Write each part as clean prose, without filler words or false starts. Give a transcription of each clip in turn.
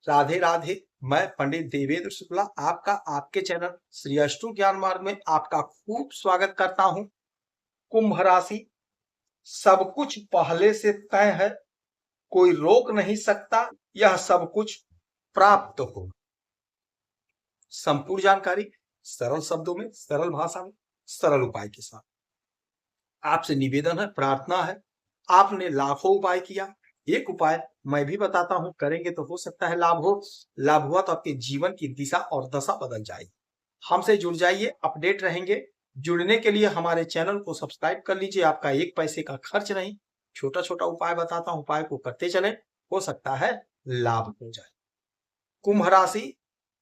राधे राधे। मैं पंडित देवेंद्र शुक्ला आपका आपके चैनल श्री अष्टु ज्ञान मार्ग में आपका खूब स्वागत करता हूं। कुंभ राशि, सब कुछ पहले से तय है, कोई रोक नहीं सकता, यह सब कुछ प्राप्त हो। संपूर्ण जानकारी सरल शब्दों में, सरल भाषा में, सरल उपाय के साथ। आपसे निवेदन है, प्रार्थना है। आपने लाखों उपाय किया, एक उपाय मैं भी बताता हूं, करेंगे तो हो सकता है लाभ हो। लाभ हुआ तो आपके जीवन की दिशा और दशा बदल जाएगी। हमसे जुड़ जाइए, अपडेट रहेंगे। जुड़ने के लिए हमारे चैनल को सब्सक्राइब कर लीजिए, आपका एक पैसे का खर्च नहीं। छोटा छोटा उपाय बताता हूं, उपाय को करते चले, हो सकता है लाभ हो जाए। कुंभ राशि,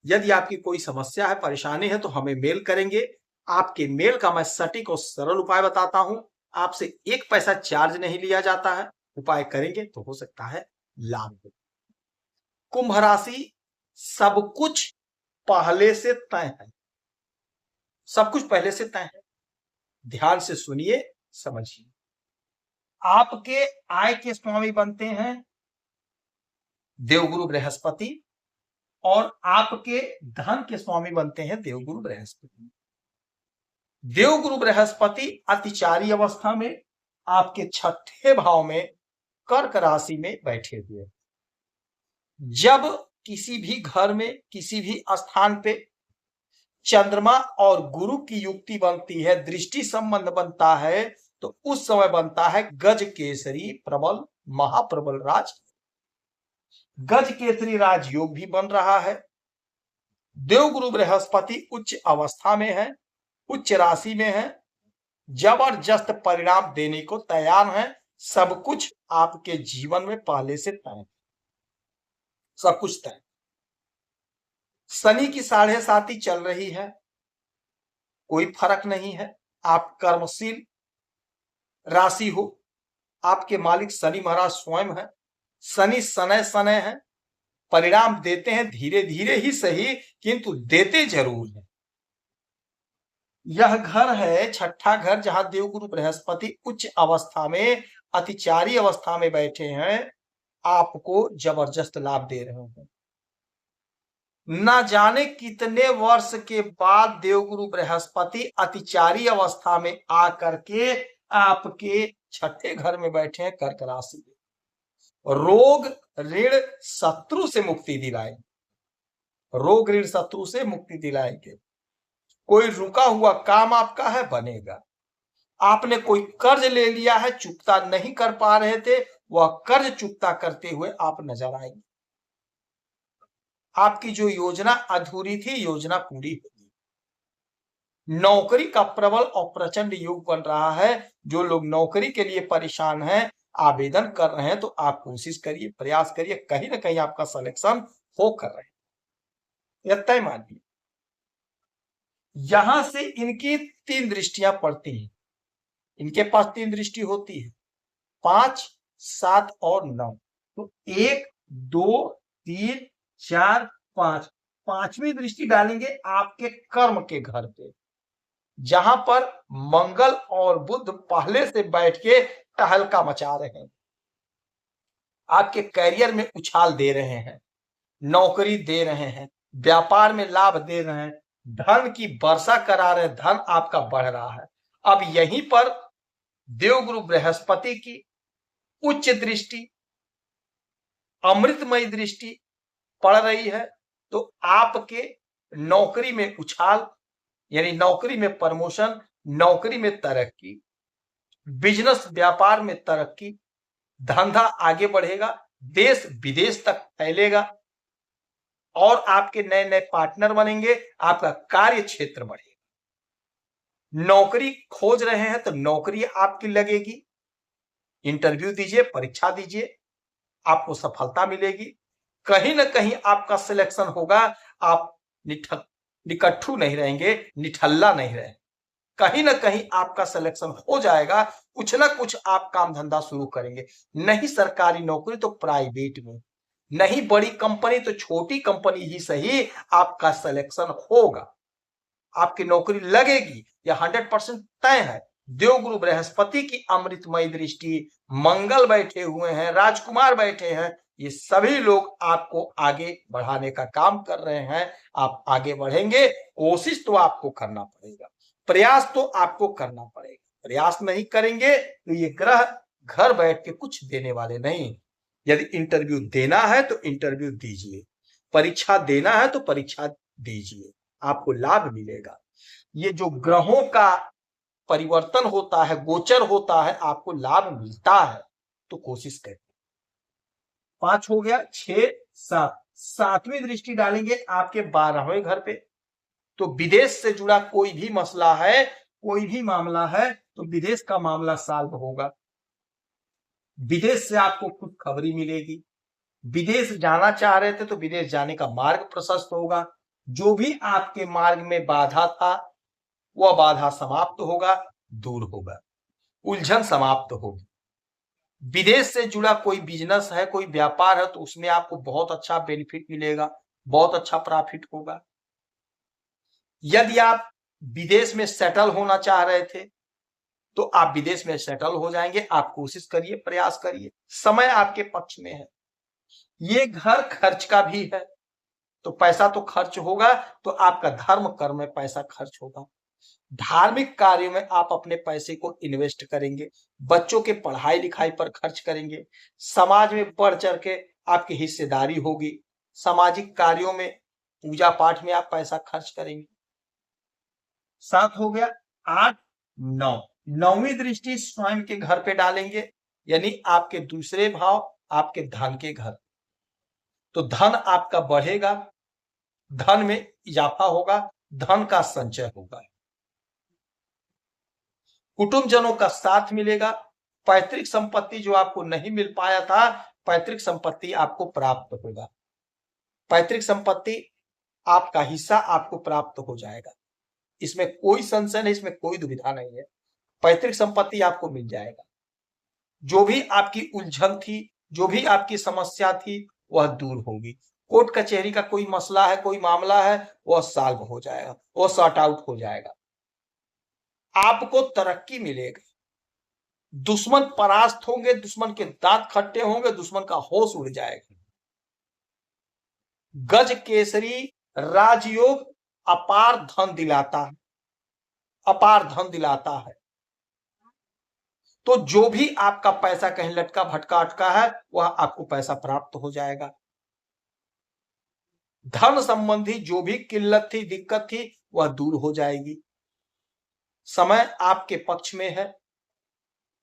यदि आपकी कोई समस्या है, परेशानी है तो हमें मेल करेंगे। आपके मेल का मैं सटीक और सरल उपाय बताता हूं। आपसे एक पैसा चार्ज नहीं लिया जाता है। उपाय करेंगे तो हो सकता है लाभ हो। कुंभ राशि, सब कुछ पहले से तय है। सब कुछ पहले से तय है। ध्यान से सुनिए, समझिए। आपके आय के स्वामी बनते हैं देवगुरु बृहस्पति और आपके धन के स्वामी बनते हैं देवगुरु बृहस्पति। देवगुरु बृहस्पति अतिचारी अवस्था में आपके छठे भाव में कर्क राशि में बैठे हुए। जब किसी भी घर में, किसी भी स्थान पे चंद्रमा और गुरु की युक्ति बनती है, दृष्टि संबंध बनता है, तो उस समय बनता है गज केसरी प्रबल महाप्रबल राज। गज केसरी राजयोग भी बन रहा है। देवगुरु बृहस्पति उच्च अवस्था में है, उच्च राशि में है, जबरदस्त परिणाम देने को तैयार है। सब कुछ आपके जीवन में पहले से तय, सब कुछ तय। शनि की 7.5 चल रही है, कोई फर्क नहीं है। आप कर्मशील राशि हो, आपके मालिक शनि महाराज स्वयं है। शनि सनय सनय है, परिणाम देते हैं, धीरे धीरे ही सही, किंतु देते जरूर है। यह घर है छठा घर, जहां देवगुरु बृहस्पति उच्च अवस्था में, अतिचारी अवस्था में बैठे हैं, आपको जबरदस्त लाभ दे रहे हैं। न जाने कितने वर्ष के बाद देवगुरु बृहस्पति अतिचारी अवस्था में आकर के आपके छठे घर में बैठे हैं कर्क राशि में। रोग ऋण शत्रु से मुक्ति दिलाएंगे, रोग ऋण शत्रु से मुक्ति दिलाएंगे। कोई रुका हुआ काम आपका है, बनेगा। आपने कोई कर्ज ले लिया है, चुकता नहीं कर पा रहे थे, वह कर्ज चुकता करते हुए आप नजर आएंगे। आपकी जो योजना अधूरी थी, योजना पूरी होगी। नौकरी का प्रबल और प्रचंड योग बन रहा है। जो लोग नौकरी के लिए परेशान हैं, आवेदन कर रहे हैं, तो आप कोशिश करिए, प्रयास करिए, कहीं ना कहीं आपका सिलेक्शन हो कर रहे हैं, यह तय मानिए। यहां से इनकी 3 दृष्टियां पड़ती हैं। इनके पास 3 दृष्टि होती है, 5, 7 और 9। तो 1, 2, 3, 4, 5, 5वीं दृष्टि डालेंगे आपके कर्म के घर पे, जहां पर मंगल और बुध पहले से बैठ के टहलका मचा रहे हैं। आपके करियर में उछाल दे रहे हैं, नौकरी दे रहे हैं, व्यापार में लाभ दे रहे हैं, धन की वर्षा करा रहे हैं, धन आपका बढ़ रहा है। अब यहीं पर देवगुरु बृहस्पति की उच्च दृष्टि, अमृतमयी दृष्टि पड़ रही है, तो आपके नौकरी में उछाल, यानी नौकरी में प्रमोशन, नौकरी में तरक्की, बिजनेस व्यापार में तरक्की, धंधा आगे बढ़ेगा, देश विदेश तक फैलेगा और आपके नए नए पार्टनर बनेंगे, आपका कार्य क्षेत्र बढ़ेगा। नौकरी खोज रहे हैं तो नौकरी आपकी लगेगी। इंटरव्यू दीजिए, परीक्षा दीजिए, आपको सफलता मिलेगी। कहीं ना कहीं आपका सिलेक्शन होगा। आप निकट्ठू नहीं रहेंगे, निठल्ला नहीं रहेंगे, कहीं ना कहीं आपका सिलेक्शन हो जाएगा। कुछ ना कुछ आप काम धंधा शुरू करेंगे, नहीं सरकारी नौकरी तो प्राइवेट में, नहीं बड़ी कंपनी तो छोटी कंपनी ही सही, आपका सिलेक्शन होगा, आपकी नौकरी लगेगी, यह 100% तय है। देवगुरु बृहस्पति की अमृतमय दृष्टि, मंगल बैठे हुए हैं, राजकुमार बैठे हैं, ये सभी लोग आपको आगे बढ़ाने का काम कर रहे हैं। आप आगे बढ़ेंगे, कोशिश तो आपको करना पड़ेगा, प्रयास तो आपको करना पड़ेगा। प्रयास नहीं करेंगे तो ये ग्रह घर बैठ के कुछ देने वाले नहीं। यदि इंटरव्यू देना है तो इंटरव्यू दीजिए, परीक्षा देना है तो परीक्षा दीजिए, आपको लाभ मिलेगा। ये जो ग्रहों का परिवर्तन होता है, गोचर होता है, आपको लाभ मिलता है, तो कोशिश करें। 5 हो गया, 6, 7, 7वीं दृष्टि डालेंगे आपके 12वें घर पे। तो विदेश से जुड़ा कोई भी मसला है, कोई भी मामला है, तो विदेश का मामला सॉल्व होगा। विदेश से आपको खुद खबरी मिलेगी। विदेश जाना चाह रहे थे तो विदेश जाने का मार्ग प्रशस्त होगा। जो भी आपके मार्ग में बाधा था, वह बाधा समाप्त होगा, दूर होगा, उलझन समाप्त होगी। विदेश से जुड़ा कोई बिजनेस है, कोई व्यापार है, तो उसमें आपको बहुत अच्छा बेनिफिट मिलेगा, बहुत अच्छा प्रॉफिट होगा। यदि आप विदेश में सेटल होना चाह रहे थे तो आप विदेश में सेटल हो जाएंगे। आप कोशिश करिए, प्रयास करिए, समय आपके पक्ष में है। ये घर खर्च का भी है, तो पैसा तो खर्च होगा, तो आपका धर्म कर्म में पैसा खर्च होगा। धार्मिक कार्यों में आप अपने पैसे को इन्वेस्ट करेंगे, बच्चों के पढ़ाई लिखाई पर खर्च करेंगे, समाज में बढ़ चढ़ के आपकी हिस्सेदारी होगी, सामाजिक कार्यों में, पूजा पाठ में आप पैसा खर्च करेंगे। 7 हो गया, 8, 9, 9वीं दृष्टि स्वयं के घर पे डालेंगे, यानी आपके दूसरे भाव, आपके धन के घर। तो धन आपका बढ़ेगा, धन में इजाफा होगा, धन का संचय होगा, कुटुंबजनों का साथ मिलेगा, पैतृक संपत्ति जो आपको नहीं मिल पाया था, पैतृक संपत्ति आपको प्राप्त होगा, पैतृक संपत्ति आपका हिस्सा आपको प्राप्त हो जाएगा। इसमें कोई संशय नहीं, इसमें कोई दुविधा नहीं है, पैतृक संपत्ति आपको मिल जाएगा। जो भी आपकी उलझन थी, जो भी आपकी समस्या थी, वह दूर होगी। कोर्ट कचहरी का कोई मसला है, कोई मामला है, वह सॉल्व हो जाएगा, वह सॉर्ट आउट हो जाएगा। आपको तरक्की मिलेगी, दुश्मन परास्त होंगे, दुश्मन के दांत खट्टे होंगे, दुश्मन का होश उड़ जाएगा। गज केसरी राजयोग अपार धन दिलाता है, अपार धन दिलाता है। तो जो भी आपका पैसा कहीं लटका भटका अटका है, वह आपको पैसा प्राप्त हो जाएगा। धन संबंधी जो भी किल्लत थी, दिक्कत थी, वह दूर हो जाएगी। समय आपके पक्ष में है,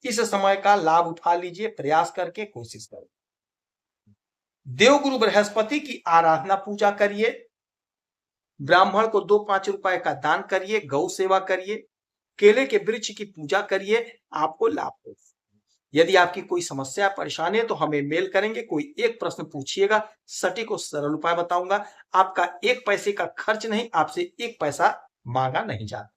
इस समय का लाभ उठा लीजिए, प्रयास करके कोशिश करें। देवगुरु बृहस्पति की आराधना पूजा करिए, ब्राह्मण को 2-5 रुपए का दान करिए, गौ सेवा करिए, केले के वृक्ष की पूजा करिए, आपको लाभ होगा। यदि आपकी कोई समस्या परेशानी है तो हमें मेल करेंगे, कोई एक प्रश्न पूछिएगा, सटीक और सरल उपाय बताऊंगा। आपका 1 पैसे का खर्च नहीं, आपसे 1 पैसा मांगा नहीं जाता।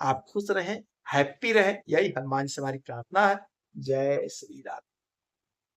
आप खुश रहें, हैप्पी रहें, यही हनुमान से हमारी प्रार्थना है। जय श्री राम।